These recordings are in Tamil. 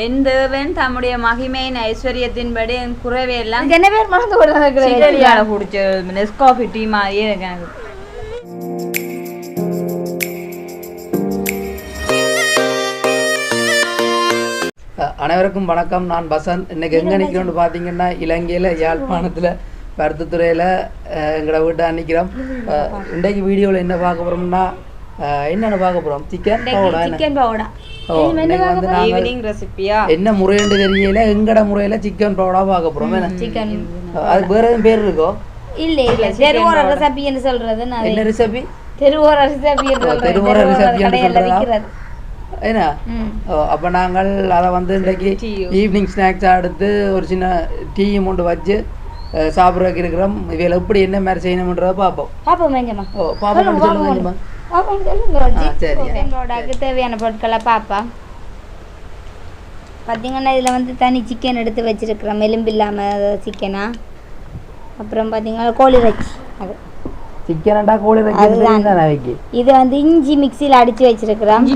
என் தேவன் தம்முடைய மகிமையின் ஐஸ்வர்யத்தின்படி என் குறைவையெல்லாம் என்ன பேர் மறந்து சிகலியால குடிச்ச நெஸ்காஃபி டீ மாதிரியே எனக்கு. அனைவருக்கும் வணக்கம். நான் வசந்த். இன்னைக்கு எங்கே நிற்கிறோன்னு பார்த்தீங்கன்னா இலங்கையில் யாழ்ப்பாணத்தில் பருத்தித்துறையில் எங்களோட வீட்டை நிற்கிறோம். இன்றைக்கு வீடியோவில் என்ன பார்க்க போகிறோம்னா என்னென்ன பார்க்க போகிறோம், சிக்கன் பவுடா. ஓ, இன்னைக்கு வந்து நாங்கள் ரெசிபியா என்ன முறைன்னு தெரியல, எங்கட முறையில் சிக்கன் பவுடா பார்க்க போகிறோம். அது வேறு எதுவும் பேர் இருக்கோ? இல்லை இல்லை, தெருவோர ரெசிபி என்று சொல்றது. என்ன ரெசிபி? தெருவோர ரெசிபி என்று தெருவோர ரெசிபி என்ன? அப்போ நாங்கள் அதை வந்து இன்றைக்கு ஈவினிங் ஸ்நாக்ஸாக எடுத்து ஒரு சின்ன டீயும் கொண்டு வச்சு சாப்பிட்றதுக்கு இருக்கிறோம். இவையில் எப்படி என்ன மாதிரி செய்யணுன்றதை பார்ப்போம். சரி, தேவையான பொருட்களை பாப்பா. பார்த்தீங்கன்னா இதில் வந்து தனி சிக்கன் எடுத்து வச்சிருக்கிறோம், எலும்பு இல்லாமல் சிக்கனா. அப்புறம் பார்த்தீங்கன்னா கோழி இறைச்சி, அது சிக்கனடா கோழி இறைச்சி. இது வந்து இஞ்சி மிக்சியில் அடித்து வச்சிருக்கிறோம்,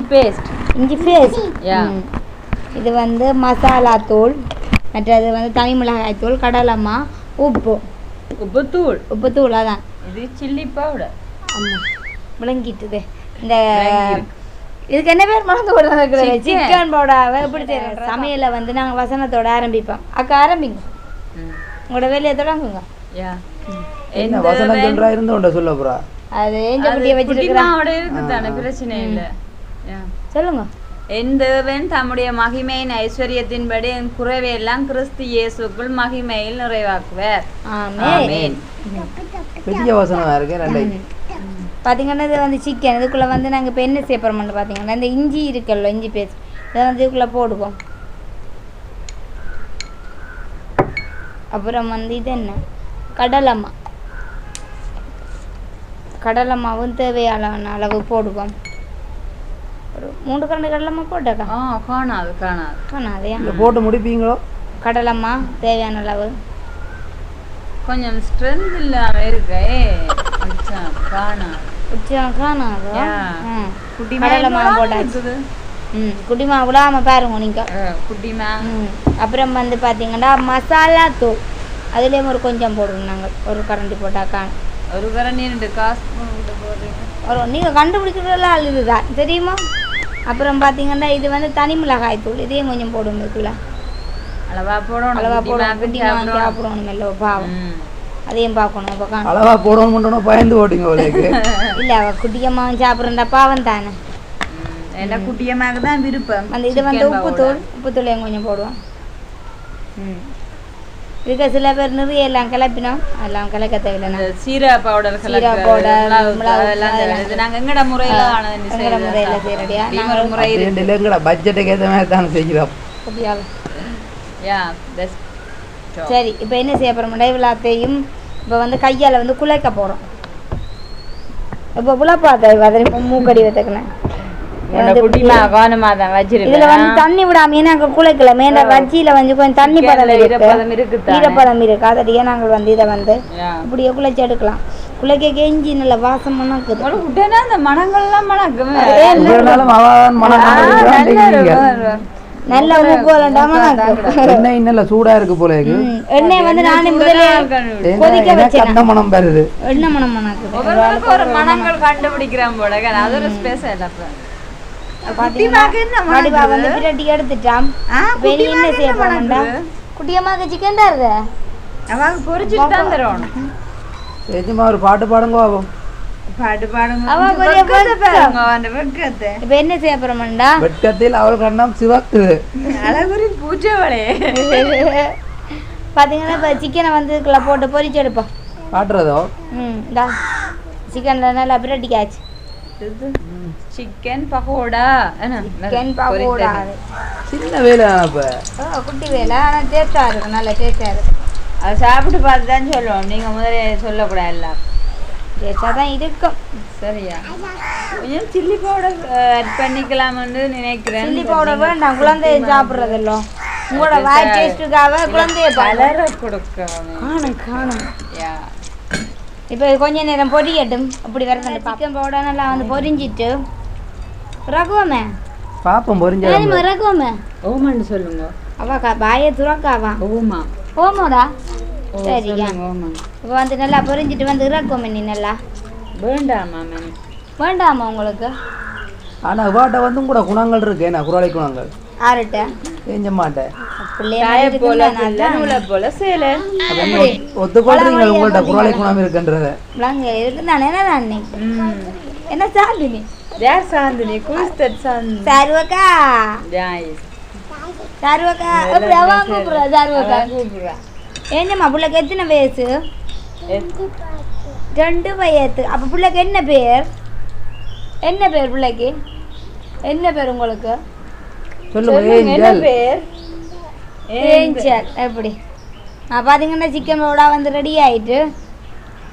இஞ்சி பேஸ்ட். இது வந்து மசாலா தூள், மற்றது வந்து தனி மிளகாய் தூள், கடலம்மா, உப்புத்தூள் அதான். இது சில்லி பவுடர். ஆமாம், விளங்கிட்டுது. இந்த இதுக்கு என்ன பேர் மறந்து கொடுத்து சிக்கன் பவுடரை எப்படி செய்யறோம்? சமையலை வந்து நாங்கள் வசனத்தோட ஆரம்பிப்போம். அக்கா ஆரம்பிங்க, உங்களோட வேலையை தொடங்குங்க. அது பிரச்சனை இல்லை, சொல்லுங்க. என் தேவன் தம்முடைய மகிமையின் ஐஸ்வர்யத்தின்படி என் குறைவையெல்லாம் கிறிஸ்து இயேசுக்குள் மகிமையில் நிறைவாக்குவார். ஆமென். பார்த்தீங்கன்னா இது வந்து சிக்கன். இதுக்குள்ளே வந்து நாங்கள் இப்போ என்ன சேர்ப்போம்னு பார்த்தீங்கன்னா இந்த இஞ்சி இருக்குல்ல, இஞ்சி பேஸ்ட், இதை வந்து இதுக்குள்ளே போடுவோம். அப்புறம் வந்து இது என்ன, கடலம்மாவும் தேவையான அளவு போடுவோம். ஒரு 3 கரண்டி கடலம்மா போட்டாக்கா காணாதையா போட்டு முடிப்பீங்களோ? கடலம்மா தேவையான அளவு. கொஞ்சம் ஸ்ட்ரென்த் இல்லாம இருக்கு, காணாது. கடலம்மா போட்டாச்சு. குட்டிமா விடாம பாருங்க நீங்க, குட்டிமா. அப்புறம் வந்து பார்த்தீங்கன்னா மசாலா தூள், அதுலேயும் ஒரு கொஞ்சம் போடுவோம் நாங்கள். ஒரு கரண்டி போட்டாக்கா, ஒரு கரண்டி 2 காசு போடுறீங்க. ஒரு நீங்கள் கண்டுபிடிக்கிறதெல்லாம் இதுதான் தெரியுமா? அப்புறம் பார்த்தீங்கன்னா இது வந்து தனி மிளகாய் தூள், இதையும் கொஞ்சம் போடுவோம். இதுக்குள்ள அளவா போடணும், குட்டிமா சாப்பிடணும் இல்லை பாவம், அதையும் பார்க்கணும். இப்போ அளவா போடணும் பயந்து ஓட்டிங்க இல்லை, அவள் குட்டியம்மாவும் சாப்பிட்றா பாவம் தானே. ஏன்னா குட்டியமாக தான் விருப்பம். அந்த இது வந்து உப்புத்தூளையும் கொஞ்சம் போடுவோம். இதுக்கு சில பேர் நிறைய எல்லாம் கிளப்பினோம், அதெல்லாம் கிளக்க தேவையில்லை. சீரா பவுடர், நாங்கள் எங்கட முறையில் செய்யறடியா பட்ஜெட்டுக்கு ஏற்ற மாதிரி தான் செய்கிறோம். சரி, இப்போ என்ன செய்ய போகிறோம், எல்லாத்தையும் இப்போ வந்து கையால் வந்து குழைக்க போகிறோம். இப்போ புலப்பாத்தை மூக்கடி வச்சுக்கணும். இதுல வந்து தண்ணி விடாம நாங்க குழைக்கல, மேல வச்சியில வந்து கொஞ்சம் தண்ணி பதம் ஈரப்பதம் இருக்கு. அதடியே நாங்கள் வந்து இதை வந்து இப்படியே குழைச்சி எடுக்கலாம். குழைக்க கெஞ்சி நல்ல வாசம் மணக்குது. அந்த மணங்கள்லாம் நல்ல எண்ணெய் சூடா இருக்கு போல. எண்ணெய் வந்து நானே முதல்ல கொதிக்க வச்சேன், மனம் வருது, எண்ணெய் மனம் மணக்குது. ஒரு மணங்கள் கண்டுபிடிக்கிறோம் போல, அது ஒரு ஸ்பெஷல். எடுத்துட்டான் என்ன செய்ய போறோம்டா, குட்டியம்மாக்கு சிக்கன் தருது, அவங்க பொரிச்சுட்டு தான் தருவாங்க. ஒரு பாட்டு பாடுங்க, இப்ப என்ன செய்ய போறோம்டா, வெட்கத்தில் அவள் கண்ணம் சிவக்குது, அழகுரி பூஜைவளே. பாத்தீங்கன்னா இப்ப சிக்கனை வந்து இதுக்குள்ள போட்டு பொரிச்சு எடுப்போம். காட்டுறதோ சிக்கன்ல நல்லா பிரட்டிக்காச்சு. சிக்கன் பகோடா, சின்ன வேலை, குட்டி வேலை, ஆனா டேஸ்டா இருக்கு, நல்ல டேஸ்டா இருக்கு. அதை சாப்பிட்டு பார்த்து தான் சொல்லுவோம், நீங்க முதல்ல சொல்லக்கூடாது. எல்லாம் டேஸ்டா தான் இருக்கும். சரியா, கொஞ்சம் சில்லி பவுடர் ஆட் பண்ணிக்கலாம்னு நினைக்கிறேன். சில்லி பவுடர் வேண்டாம், குழந்தைய சாப்பிட்றதில்ல. உங்களோட வாய் டேஸ்ட்டுக்காக குழந்தைய பலர கொடுக்கணும். காணும். இப்போ கொஞ்ச நேரம் பொரியட்டும். அப்படி வரது சிக்கன் பவுடர் நல்லா வந்து பொரிஞ்சிட்டு ரகுவமே பாப்போம் பொரிஞ்ச இறக்குவோமே ஓமான்னு சொல்லுங்க. அவ பாயை துறக்காவா ஓமா. ஓமோடா சரி ஓமா. இப்போ வந்து நல்லா பொரிஞ்சிட்டு வந்து இறக்குவோமே நீ நல்லா வேண்டாமா மேம்? வேண்டாமா உங்களுக்கு? ஆனா இவாட்ட வந்து கூட குணங்கள் இருக்கு என்ன குரலை குணங்கள் ஆறுட்ட செஞ்ச மாட்டேன் போல சேல ஒத்துக்கொள்றீங்க உங்கள்ட்ட குரலை குணம் இருக்குன்றத இருக்குதானே அன்னைக்கு என்ன சாந்தினி யார் சாந்தினி? குளிஸ்தட் சாந்தினி. சாருவக்கா ஜாய் சாருவக்கா எப்படி அவன் கூப்பிடுறா? சாருவக்கா கூப்பிடுறா. ஏஞ்சம்மா பிள்ளைக்கு எத்தனை வயசு? 2 வயசு. அப்போ பிள்ளைக்கு என்ன பேர்? என்ன பேர் பிள்ளைக்கு? என்ன பேர் உங்களுக்கு? என்ன பேர்? ஏஞ்சல். எப்படி பார்த்தீங்கன்னா சிக்கன் ரோடா வந்து ரெடி ஆயிட்டு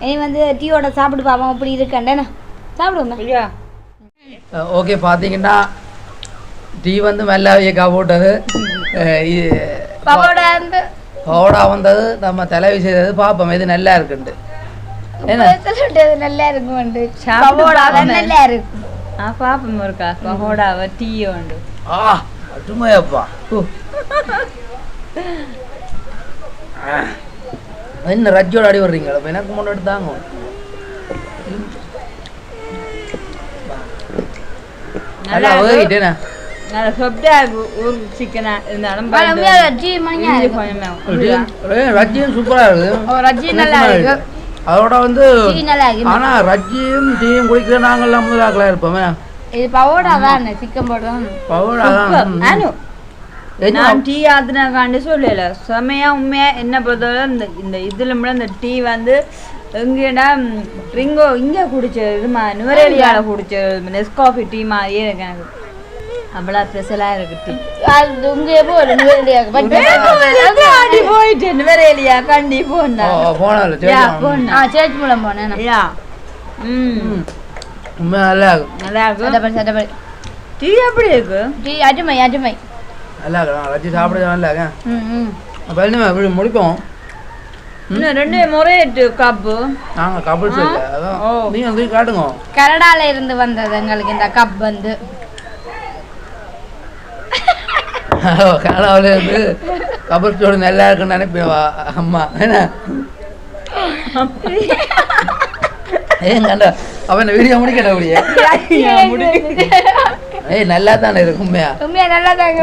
இனி வந்து டீயோட சாப்பிட்டு பார்ப்போம் அப்படி இருக்கண்டேண்ணா சாப்பிடுவோம். ஓகே பார்த்தீங்கன்னா டீ வந்து மெல்லாவியக்கா போட்டது பவுடா வந்தது நம்ம தலைவி செய்தது பார்ப்போம் இது நல்லா இருக்குண்டு நல்லா இருக்கும் நல்லா இருக்கு பாப்போம் இருக்கா பகோடாவை டீ உண்டு அருமையாப்பா என்ன ரஜ்ஜோட அடி வர்றீங்களா எனக்கு முன்னாடி தாங்க நல்லா ஓகிட்டேனா நல்லா சொப்டா ஒரு சிக்கனா இருந்தாலும் ரஜ்ஜியும் சூப்பரா இருக்கு அதோட வந்து ஆனா ரஜ்ஜியும் டீயும் குடிக்கிற நாங்கெல்லாம் முதலாக்கலா இருப்போமே இது பவோடா தான் சிக்கன் போடுறோம் பவோடா தான் நான் டீ ஆத்துனாக்காண்டி சொல்லல செமையா உண்மையா என்ன பொறுத்தவரை இந்த இதுல இந்த டீ வந்து எங்கேடா ரிங்கோ இங்கே குடிச்சது இது நுவரேலியால குடிச்சது நெஸ்காஃபி டீ மாதிரியே இருக்கு எனக்கு அவ்வளோ ஸ்பெஷலாக இருக்கு டீ போயிட்டு நுவரேலியா கண்டி போனேன் நல்லா இருக்கு டீ எப்படி இருக்கு? டீ அஜுமை அஜுமை நல்லா இருக்கு வச்சு சாப்பிட நல்லா அப்போ முடிப்போம் இன்னும் 2 முறையிட்டு கப்பு நாங்க கப்புள்ஸ் இல்லை அதான் நீங்க வந்து காட்டுங்க கனடால இருந்து வந்தது எங்களுக்கு இந்த கப் வந்து கனடாவில இருந்து கப்புள்ஸோட நல்லா இருக்குன்னு நினைப்பேவா அம்மா என்ன ஏன் கண்டா அவன் வீடியோ முடிக்கட்ட அப்படியே ஏய் நல்லா தானே இருக்கு உண்மையா உண்மையா நல்லா தாங்க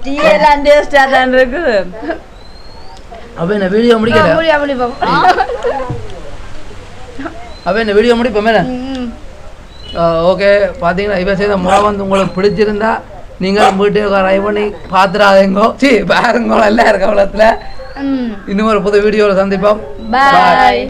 டீ எல்லாம் டேஸ்டா தான் இருக்கு அப்ப என்ன வீடியோ முடிக்கல அப்ப என்ன வீடியோ முடிப்போமே ஓகே பார்த்தீங்கன்னா இவ செய்த முறை வந்து உங்களுக்கு பிடிச்சிருந்தா நீங்கள் வீட்டுக்கு ட்ரை பண்ணி பார்த்துடாதீங்கோ பாருங்கோ நல்லா இருக்க அவ்வளோத்துல இன்னும் ஒரு புது வீடியோவில் சந்திப்போம். பாய்.